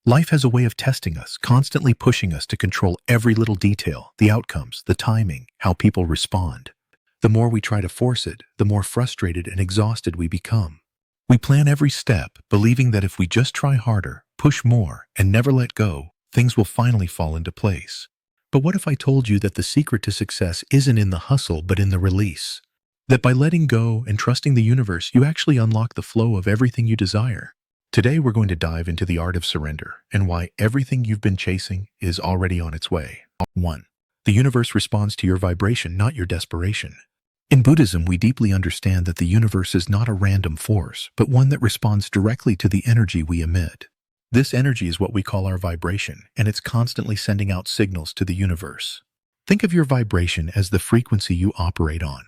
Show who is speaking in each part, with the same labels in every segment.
Speaker 1: Life has a way of testing us, constantly pushing us to control every little detail, the outcomes, the timing, how people respond. The more we try to force it, the more frustrated and exhausted we become. We plan every step, believing that if we just try harder, push more, and never let go, things will finally fall into place. But what if I told you that the secret to success isn't in the hustle, but in the release? That by letting go and trusting the universe, you actually unlock the flow of everything you desire. Today, we're going to dive into the art of surrender and why everything you've been chasing is already on its way. 1. The universe responds to your vibration, not your desperation. In Buddhism, we deeply understand that the universe is not a random force, but one that responds directly to the energy we emit. This energy is what we call our vibration, and it's constantly sending out signals to the universe. Think of your vibration as the frequency you operate on.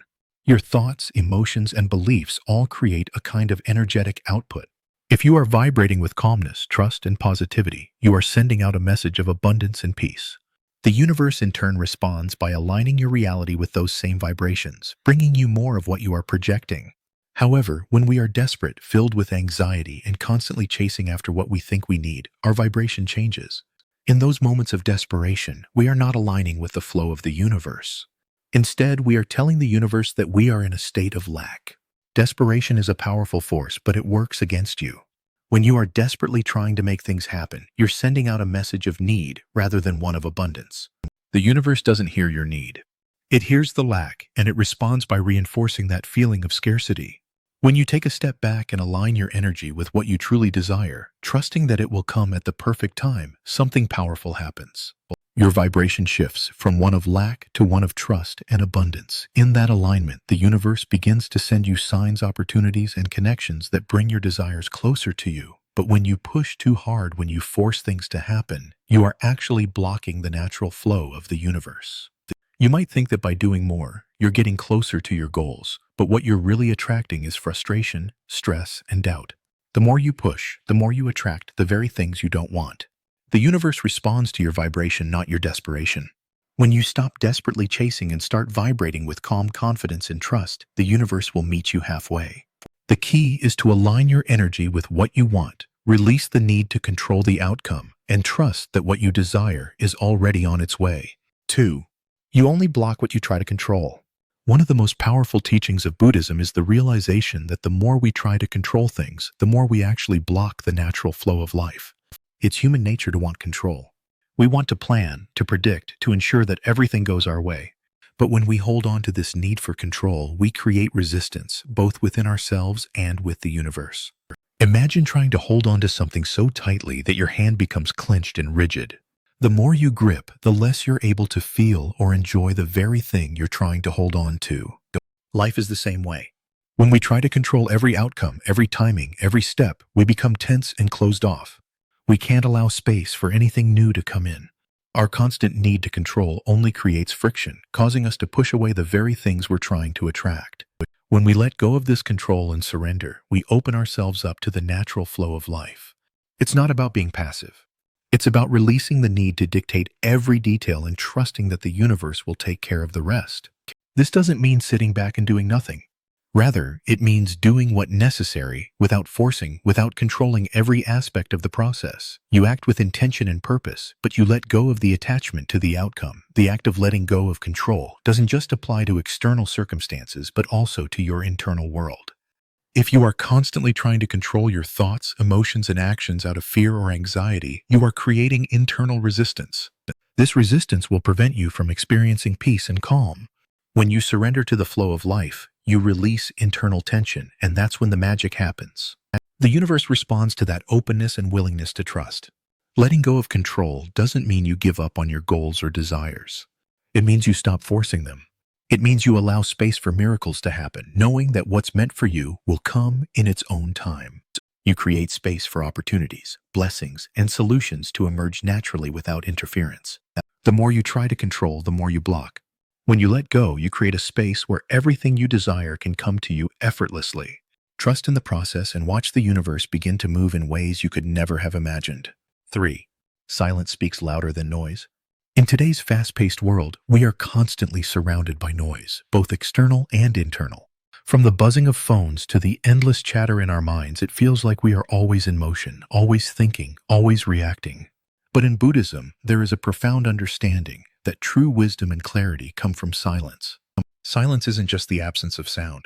Speaker 1: Your thoughts, emotions, and beliefs all create a kind of energetic output. If you are vibrating with calmness, trust, and positivity, you are sending out a message of abundance and peace. The universe in turn responds by aligning your reality with those same vibrations, bringing you more of what you are projecting. However, when we are desperate, filled with anxiety, and constantly chasing after what we think we need, our vibration changes. In those moments of desperation, we are not aligning with the flow of the universe. Instead, we are telling the universe that we are in a state of lack. Desperation is a powerful force, but it works against you. When you are desperately trying to make things happen, you're sending out a message of need rather than one of abundance. The universe doesn't hear your need. It hears the lack, and it responds by reinforcing that feeling of scarcity. When you take a step back and align your energy with what you truly desire, trusting that it will come at the perfect time, something powerful happens. Your vibration shifts from one of lack to one of trust and abundance. In that alignment, the universe begins to send you signs, opportunities, and connections that bring your desires closer to you. But when you push too hard, when you force things to happen, you are actually blocking the natural flow of the universe. You might think that by doing more, you're getting closer to your goals, but what you're really attracting is frustration, stress, and doubt. The more you push, the more you attract the very things you don't want. The universe responds to your vibration, not your desperation. When you stop desperately chasing and start vibrating with calm confidence and trust, the universe will meet you halfway. The key is to align your energy with what you want, release the need to control the outcome, and trust that what you desire is already on its way. 2. You only block what you try to control. One of the most powerful teachings of Buddhism is the realization that the more we try to control things, the more we actually block the natural flow of life. It's human nature to want control. We want to plan, to predict, to ensure that everything goes our way. But when we hold on to this need for control, we create resistance, both within ourselves and with the universe. Imagine trying to hold on to something so tightly that your hand becomes clenched and rigid. The more you grip, the less you're able to feel or enjoy the very thing you're trying to hold on to. Life is the same way. When we try to control every outcome, every timing, every step, we become tense and closed off. We can't allow space for anything new to come in. Our constant need to control only creates friction, causing us to push away the very things we're trying to attract. When we let go of this control and surrender, we open ourselves up to the natural flow of life. It's not about being passive. It's about releasing the need to dictate every detail and trusting that the universe will take care of the rest. This doesn't mean sitting back and doing nothing. Rather, it means doing what's necessary without forcing, without controlling every aspect of the process. You act with intention and purpose, but you let go of the attachment to the outcome. The act of letting go of control doesn't just apply to external circumstances, but also to your internal world. If you are constantly trying to control your thoughts, emotions, and actions out of fear or anxiety, you are creating internal resistance. This resistance will prevent you from experiencing peace and calm. When you surrender to the flow of life, you release internal tension, and that's when the magic happens. The universe responds to that openness and willingness to trust. Letting go of control doesn't mean you give up on your goals or desires. It means you stop forcing them. It means you allow space for miracles to happen, knowing that what's meant for you will come in its own time. You create space for opportunities, blessings, and solutions to emerge naturally without interference. The more you try to control, the more you block. When you let go, you create a space where everything you desire can come to you effortlessly. Trust in the process and watch the universe begin to move in ways you could never have imagined. 3. Silence speaks louder than noise. In today's fast-paced world, we are constantly surrounded by noise, both external and internal. From the buzzing of phones to the endless chatter in our minds, it feels like we are always in motion, always thinking, always reacting. But in Buddhism, there is a profound understanding that true wisdom and clarity come from silence. Silence isn't just the absence of sound.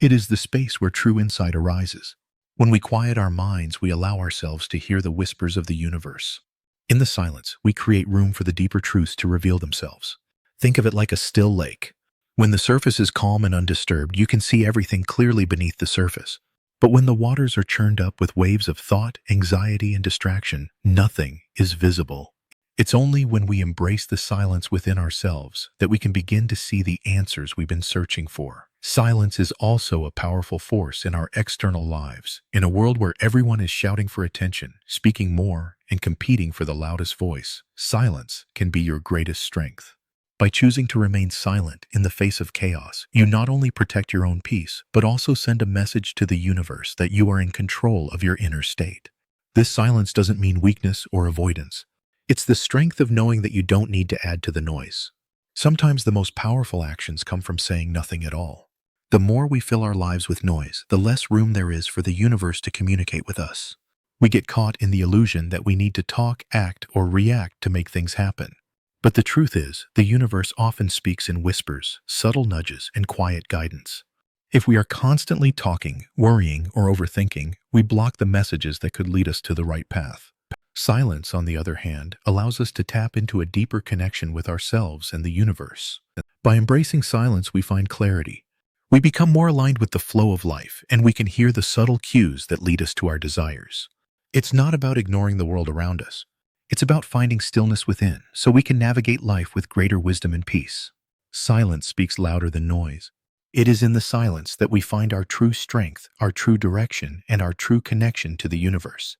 Speaker 1: It is the space where true insight arises. When we quiet our minds, we allow ourselves to hear the whispers of the universe. In the silence, we create room for the deeper truths to reveal themselves. Think of it like a still lake. When the surface is calm and undisturbed, you can see everything clearly beneath the surface. But when the waters are churned up with waves of thought, anxiety, and distraction, nothing is visible. It's only when we embrace the silence within ourselves that we can begin to see the answers we've been searching for. Silence is also a powerful force in our external lives. In a world where everyone is shouting for attention, speaking more, and competing for the loudest voice, silence can be your greatest strength. By choosing to remain silent in the face of chaos, you not only protect your own peace, but also send a message to the universe that you are in control of your inner state. This silence doesn't mean weakness or avoidance. It's the strength of knowing that you don't need to add to the noise. Sometimes the most powerful actions come from saying nothing at all. The more we fill our lives with noise, the less room there is for the universe to communicate with us. We get caught in the illusion that we need to talk, act, or react to make things happen. But the truth is, the universe often speaks in whispers, subtle nudges, and quiet guidance. If we are constantly talking, worrying, or overthinking, we block the messages that could lead us to the right path. Silence, on the other hand, allows us to tap into a deeper connection with ourselves and the universe. By embracing silence, we find clarity. We become more aligned with the flow of life, and we can hear the subtle cues that lead us to our desires. It's not about ignoring the world around us. It's about finding stillness within, so we can navigate life with greater wisdom and peace. Silence speaks louder than noise. It is in the silence that we find our true strength, our true direction, and our true connection to the universe.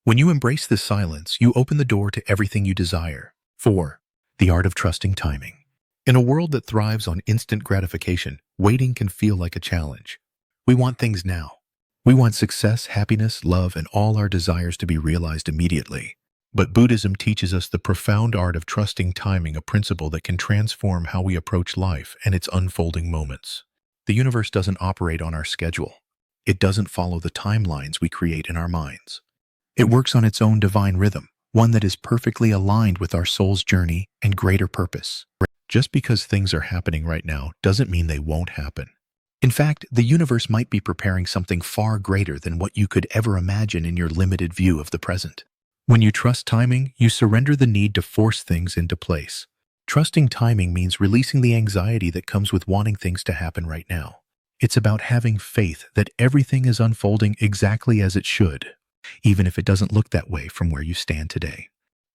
Speaker 1: When you embrace this silence, you open the door to everything you desire. 4. The art of trusting timing. In a world that thrives on instant gratification, waiting can feel like a challenge. We want things now. We want success, happiness, love, and all our desires to be realized immediately. But Buddhism teaches us the profound art of trusting timing, a principle that can transform how we approach life and its unfolding moments. The universe doesn't operate on our schedule. It doesn't follow the timelines we create in our minds. It works on its own divine rhythm, one that is perfectly aligned with our soul's journey and greater purpose. Just because things are happening right now doesn't mean they won't happen. In fact, the universe might be preparing something far greater than what you could ever imagine in your limited view of the present. When you trust timing, you surrender the need to force things into place. Trusting timing means releasing the anxiety that comes with wanting things to happen right now. It's about having faith that everything is unfolding exactly as it should, even if it doesn't look that way from where you stand today.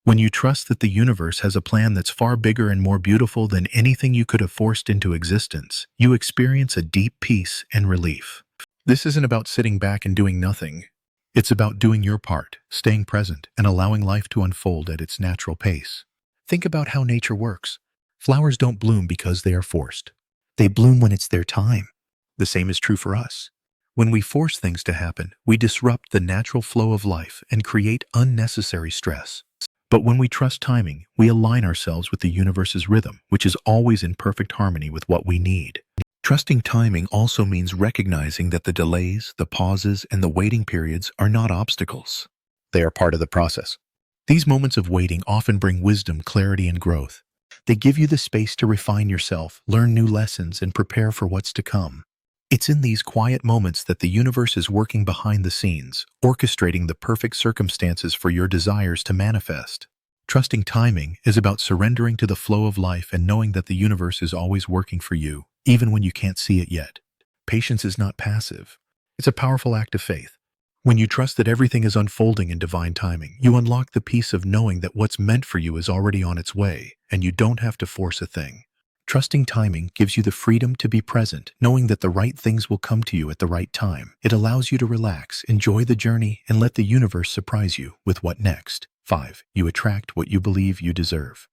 Speaker 1: When you trust that the universe has a plan that's far bigger and more beautiful than anything you could have forced into existence, you experience a deep peace and relief. This isn't about sitting back and doing nothing. It's about doing your part, staying present, and allowing life to unfold at its natural pace. Think about how nature works. Flowers don't bloom because they are forced. They bloom when it's their time. The same is true for us. When we force things to happen, we disrupt the natural flow of life and create unnecessary stress. But when we trust timing, we align ourselves with the universe's rhythm, which is always in perfect harmony with what we need. Trusting timing also means recognizing that the delays, the pauses, and the waiting periods are not obstacles. They are part of the process. These moments of waiting often bring wisdom, clarity, and growth. They give you the space to refine yourself, learn new lessons, and prepare for what's to come. It's in these quiet moments that the universe is working behind the scenes, orchestrating the perfect circumstances for your desires to manifest. Trusting timing is about surrendering to the flow of life and knowing that the universe is always working for you, even when you can't see it yet. Patience is not passive. It's a powerful act of faith. When you trust that everything is unfolding in divine timing, you unlock the peace of knowing that what's meant for you is already on its way, and you don't have to force a thing. Trusting timing gives you the freedom to be present, knowing that the right things will come to you at the right time. It allows you to relax, enjoy the journey, and let the universe surprise you with what next. 5. You attract what you believe you deserve.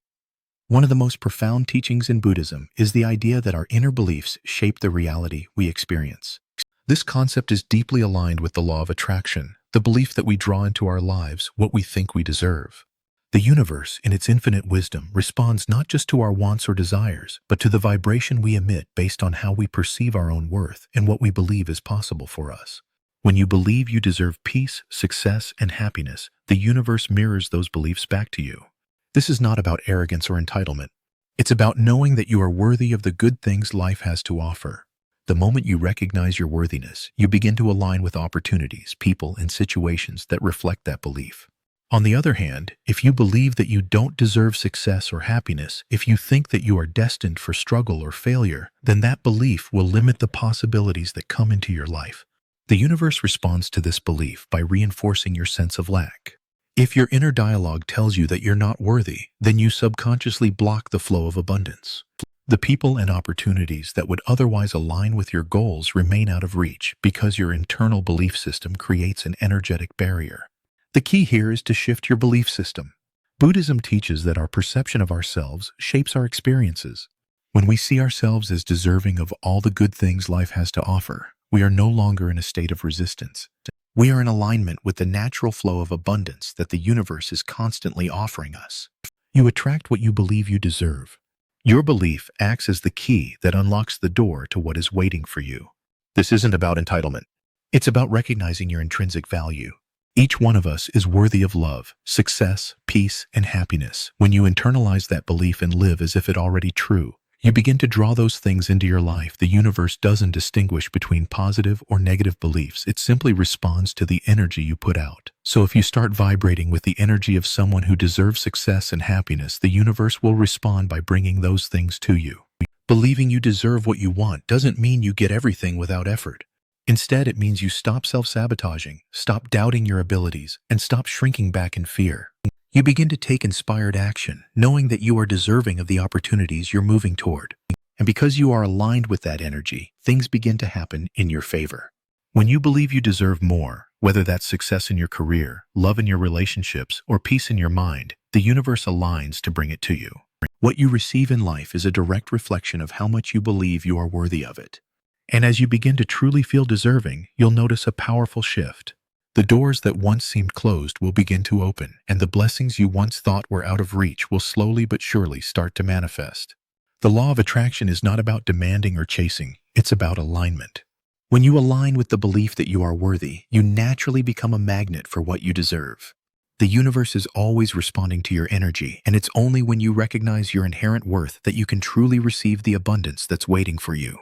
Speaker 1: One of the most profound teachings in Buddhism is the idea that our inner beliefs shape the reality we experience. This concept is deeply aligned with the law of attraction, the belief that we draw into our lives what we think we deserve. The universe, in its infinite wisdom, responds not just to our wants or desires, but to the vibration we emit based on how we perceive our own worth and what we believe is possible for us. When you believe you deserve peace, success, and happiness, the universe mirrors those beliefs back to you. This is not about arrogance or entitlement. It's about knowing that you are worthy of the good things life has to offer. The moment you recognize your worthiness, you begin to align with opportunities, people, and situations that reflect that belief. On the other hand, if you believe that you don't deserve success or happiness, if you think that you are destined for struggle or failure, then that belief will limit the possibilities that come into your life. The universe responds to this belief by reinforcing your sense of lack. If your inner dialogue tells you that you're not worthy, then you subconsciously block the flow of abundance. The people and opportunities that would otherwise align with your goals remain out of reach because your internal belief system creates an energetic barrier. The key here is to shift your belief system. Buddhism teaches that our perception of ourselves shapes our experiences. When we see ourselves as deserving of all the good things life has to offer, we are no longer in a state of resistance. We are in alignment with the natural flow of abundance that the universe is constantly offering us. You attract what you believe you deserve. Your belief acts as the key that unlocks the door to what is waiting for you. This isn't about entitlement. It's about recognizing your intrinsic value. Each one of us is worthy of love, success, peace, and happiness. When you internalize that belief and live as if it already true, you begin to draw those things into your life. The universe doesn't distinguish between positive or negative beliefs. It simply responds to the energy you put out. So if you start vibrating with the energy of someone who deserves success and happiness, the universe will respond by bringing those things to you. Believing you deserve what you want doesn't mean you get everything without effort. Instead, it means you stop self-sabotaging, stop doubting your abilities, and stop shrinking back in fear. You begin to take inspired action, knowing that you are deserving of the opportunities you're moving toward. And because you are aligned with that energy, things begin to happen in your favor. When you believe you deserve more, whether that's success in your career, love in your relationships, or peace in your mind, the universe aligns to bring it to you. What you receive in life is a direct reflection of how much you believe you are worthy of it. And as you begin to truly feel deserving, you'll notice a powerful shift. The doors that once seemed closed will begin to open, and the blessings you once thought were out of reach will slowly but surely start to manifest. The law of attraction is not about demanding or chasing, it's about alignment. When you align with the belief that you are worthy, you naturally become a magnet for what you deserve. The universe is always responding to your energy, and it's only when you recognize your inherent worth that you can truly receive the abundance that's waiting for you.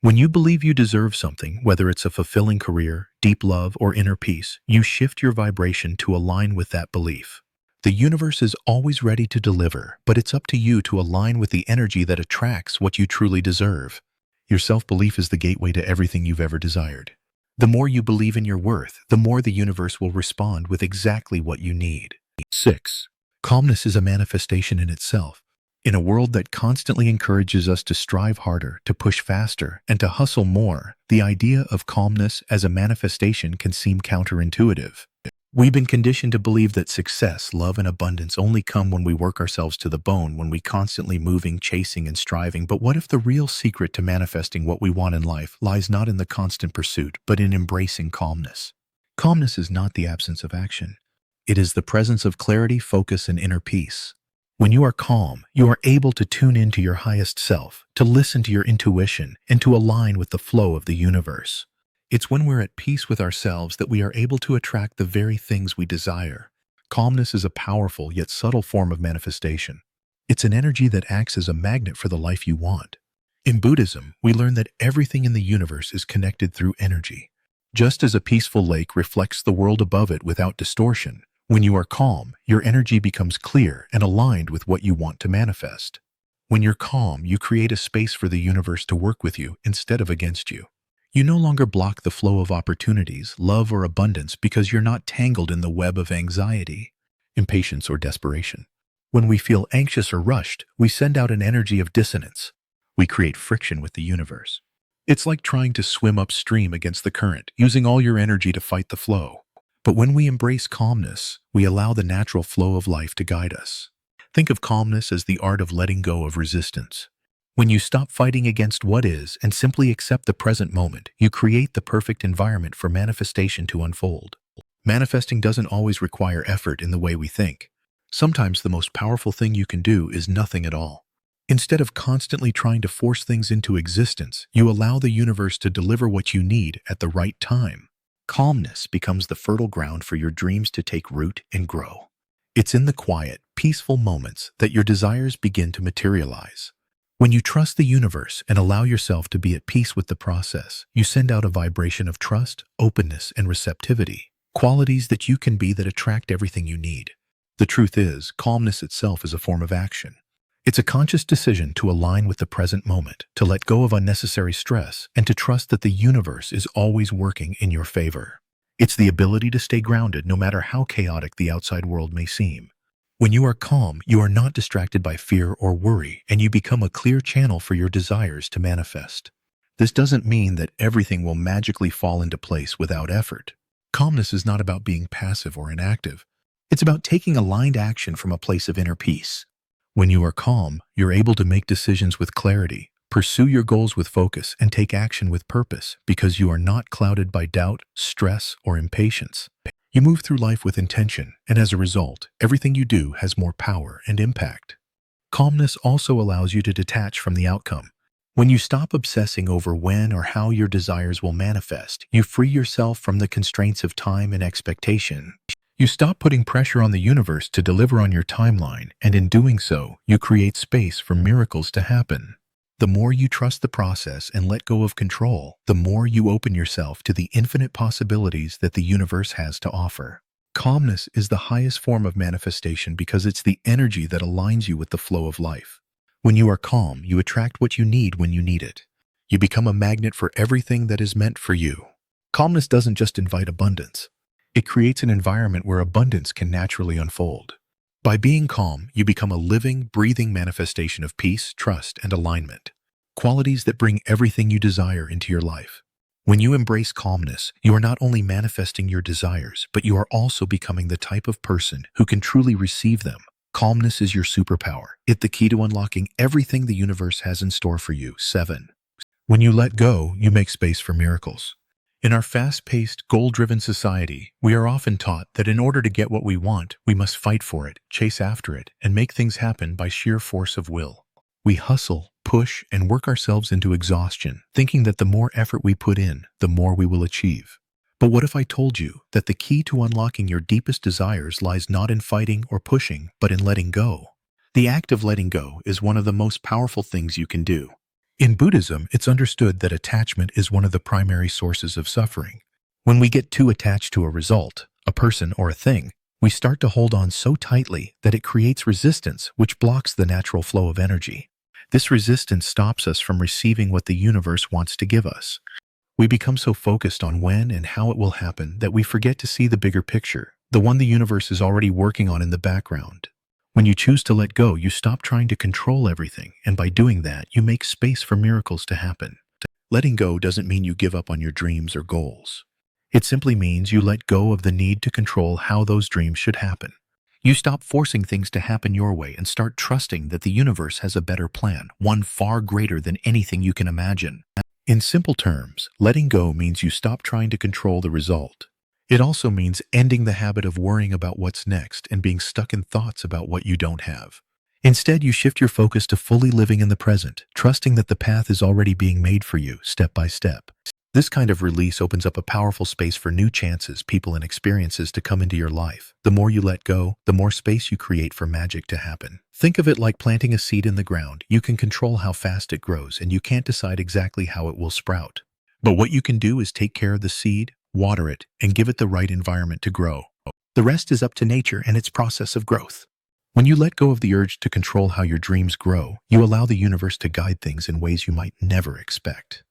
Speaker 1: When you believe you deserve something, whether it's a fulfilling career, deep love, or inner peace, you shift your vibration to align with that belief. The universe is always ready to deliver, but it's up to you to align with the energy that attracts what you truly deserve. Your self-belief is the gateway to everything you've ever desired. The more you believe in your worth, the more the universe will respond with exactly what you need. 6. Calmness is a manifestation in itself. In a world that constantly encourages us to strive harder, to push faster, and to hustle more, the idea of calmness as a manifestation can seem counterintuitive. We've been conditioned to believe that success, love, and abundance only come when we work ourselves to the bone, when we constantly moving, chasing, and striving. But what if the real secret to manifesting what we want in life lies not in the constant pursuit, but in embracing calmness? Calmness is not the absence of action. It is the presence of clarity, focus, and inner peace. When you are calm, you are able to tune into your highest self, to listen to your intuition, and to align with the flow of the universe. It's when we're at peace with ourselves that we are able to attract the very things we desire. Calmness is a powerful yet subtle form of manifestation. It's an energy that acts as a magnet for the life you want. In Buddhism, we learn that everything in the universe is connected through energy. Just as a peaceful lake reflects the world above it without distortion, when you are calm, your energy becomes clear and aligned with what you want to manifest. When you're calm, you create a space for the universe to work with you instead of against you. You no longer block the flow of opportunities, love, or abundance because you're not tangled in the web of anxiety, impatience, or desperation. When we feel anxious or rushed, we send out an energy of dissonance. We create friction with the universe. It's like trying to swim upstream against the current, using all your energy to fight the flow. But when we embrace calmness, we allow the natural flow of life to guide us. Think of calmness as the art of letting go of resistance. When you stop fighting against what is and simply accept the present moment, you create the perfect environment for manifestation to unfold. Manifesting doesn't always require effort in the way we think. Sometimes the most powerful thing you can do is nothing at all. Instead of constantly trying to force things into existence, you allow the universe to deliver what you need at the right time. Calmness becomes the fertile ground for your dreams to take root and grow. It's in the quiet, peaceful moments that your desires begin to materialize. When you trust the universe and allow yourself to be at peace with the process, you send out a vibration of trust, openness, and receptivity, qualities that you can be that attract everything you need. The truth is, calmness itself is a form of action. It's a conscious decision to align with the present moment, to let go of unnecessary stress, and to trust that the universe is always working in your favor. It's the ability to stay grounded no matter how chaotic the outside world may seem. When you are calm, you are not distracted by fear or worry, and you become a clear channel for your desires to manifest. This doesn't mean that everything will magically fall into place without effort. Calmness is not about being passive or inactive. It's about taking aligned action from a place of inner peace. When you are calm, you're able to make decisions with clarity, pursue your goals with focus, and take action with purpose because you are not clouded by doubt, stress, or impatience. You move through life with intention, and as a result, everything you do has more power and impact. Calmness also allows you to detach from the outcome. When you stop obsessing over when or how your desires will manifest, you free yourself from the constraints of time and expectation. You stop putting pressure on the universe to deliver on your timeline, and in doing so, you create space for miracles to happen. The more you trust the process and let go of control, the more you open yourself to the infinite possibilities that the universe has to offer. Calmness is the highest form of manifestation because it's the energy that aligns you with the flow of life. When you are calm, you attract what you need when you need it. You become a magnet for everything that is meant for you. Calmness doesn't just invite abundance. It creates an environment where abundance can naturally unfold. By being calm, you become a living, breathing manifestation of peace, trust, and alignment, qualities that bring everything you desire into your life. When you embrace calmness, you are not only manifesting your desires, but you are also becoming the type of person who can truly receive them. Calmness is your superpower. It's the key to unlocking everything the universe has in store for you. 7. When you let go, you make space for miracles. In our fast-paced, goal-driven society, we are often taught that in order to get what we want, we must fight for it, chase after it, and make things happen by sheer force of will. We hustle, push, and work ourselves into exhaustion, thinking that the more effort we put in, the more we will achieve. But what if I told you that the key to unlocking your deepest desires lies not in fighting or pushing, but in letting go? The act of letting go is one of the most powerful things you can do. In Buddhism, it's understood that attachment is one of the primary sources of suffering. When we get too attached to a result, a person or a thing, we start to hold on so tightly that it creates resistance, which blocks the natural flow of energy. This resistance stops us from receiving what the universe wants to give us. We become so focused on when and how it will happen that we forget to see the bigger picture, the one the universe is already working on in the background. When you choose to let go, you stop trying to control everything, and by doing that, you make space for miracles to happen. Letting go doesn't mean you give up on your dreams or goals. It simply means you let go of the need to control how those dreams should happen. You stop forcing things to happen your way and start trusting that the universe has a better plan, one far greater than anything you can imagine. In simple terms, letting go means you stop trying to control the result. It also means ending the habit of worrying about what's next and being stuck in thoughts about what you don't have. Instead, you shift your focus to fully living in the present, trusting that the path is already being made for you, step by step. This kind of release opens up a powerful space for new chances, people, and experiences to come into your life. The more you let go, the more space you create for magic to happen. Think of it like planting a seed in the ground. You can control how fast it grows, and you can't decide exactly how it will sprout. But what you can do is take care of the seed, water it, and give it the right environment to grow. The rest is up to nature and its process of growth. When you let go of the urge to control how your dreams grow, you allow the universe to guide things in ways you might never expect.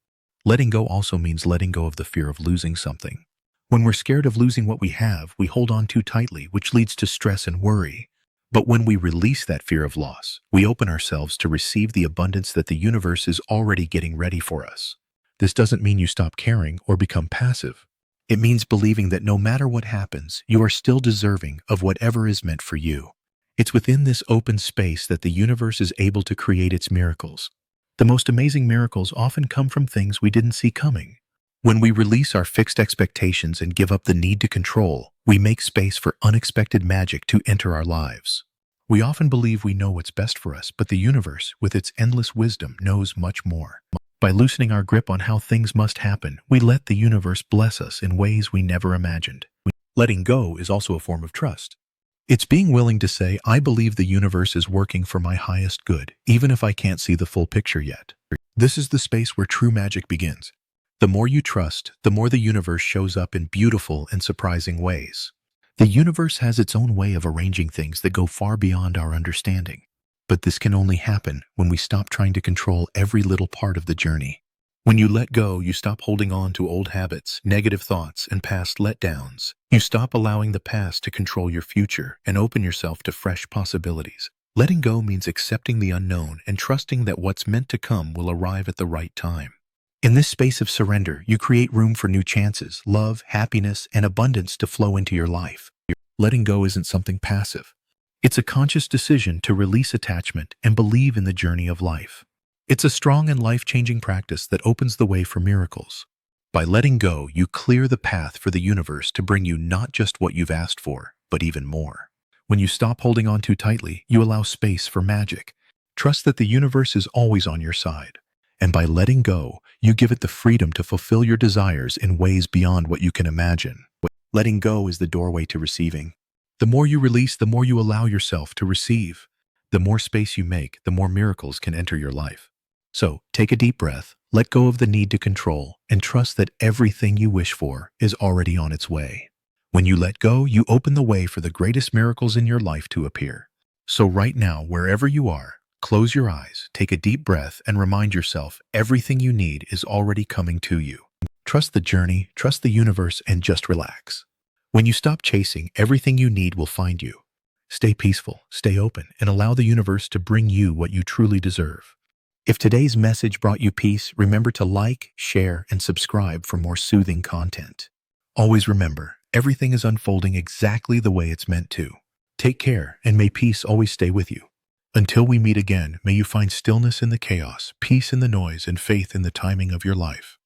Speaker 1: Letting go also means letting go of the fear of losing something. When we're scared of losing what we have, we hold on too tightly, which leads to stress and worry. But when we release that fear of loss, we open ourselves to receive the abundance that the universe is already getting ready for us. This doesn't mean you stop caring or become passive. It means believing that no matter what happens, you are still deserving of whatever is meant for you. It's within this open space that the universe is able to create its miracles. The most amazing miracles often come from things we didn't see coming. When we release our fixed expectations and give up the need to control, we make space for unexpected magic to enter our lives. We often believe we know what's best for us, but the universe, with its endless wisdom, knows much more. By loosening our grip on how things must happen, we let the universe bless us in ways we never imagined. Letting go is also a form of trust. It's being willing to say, I believe the universe is working for my highest good, even if I can't see the full picture yet. This is the space where true magic begins. The more you trust, the more the universe shows up in beautiful and surprising ways. The universe has its own way of arranging things that go far beyond our understanding. But this can only happen when we stop trying to control every little part of the journey. When you let go, you stop holding on to old habits, negative thoughts, and past letdowns. You stop allowing the past to control your future and open yourself to fresh possibilities. Letting go means accepting the unknown and trusting that what's meant to come will arrive at the right time. In this space of surrender, you create room for new chances, love, happiness, and abundance to flow into your life. Letting go isn't something passive. It's a conscious decision to release attachment and believe in the journey of life. It's a strong and life-changing practice that opens the way for miracles. By letting go, you clear the path for the universe to bring you not just what you've asked for, but even more. When you stop holding on too tightly, you allow space for magic. Trust that the universe is always on your side. And by letting go, you give it the freedom to fulfill your desires in ways beyond what you can imagine. Letting go is the doorway to receiving. The more you release, the more you allow yourself to receive. The more space you make, the more miracles can enter your life. So, take a deep breath, let go of the need to control, and trust that everything you wish for is already on its way. When you let go, you open the way for the greatest miracles in your life to appear. So right now, wherever you are, close your eyes, take a deep breath, and remind yourself everything you need is already coming to you. Trust the journey, trust the universe, and just relax. When you stop chasing, everything you need will find you. Stay peaceful, stay open, and allow the universe to bring you what you truly deserve. If today's message brought you peace, remember to like, share, and subscribe for more soothing content. Always remember, everything is unfolding exactly the way it's meant to. Take care, and may peace always stay with you. Until we meet again, may you find stillness in the chaos, peace in the noise, and faith in the timing of your life.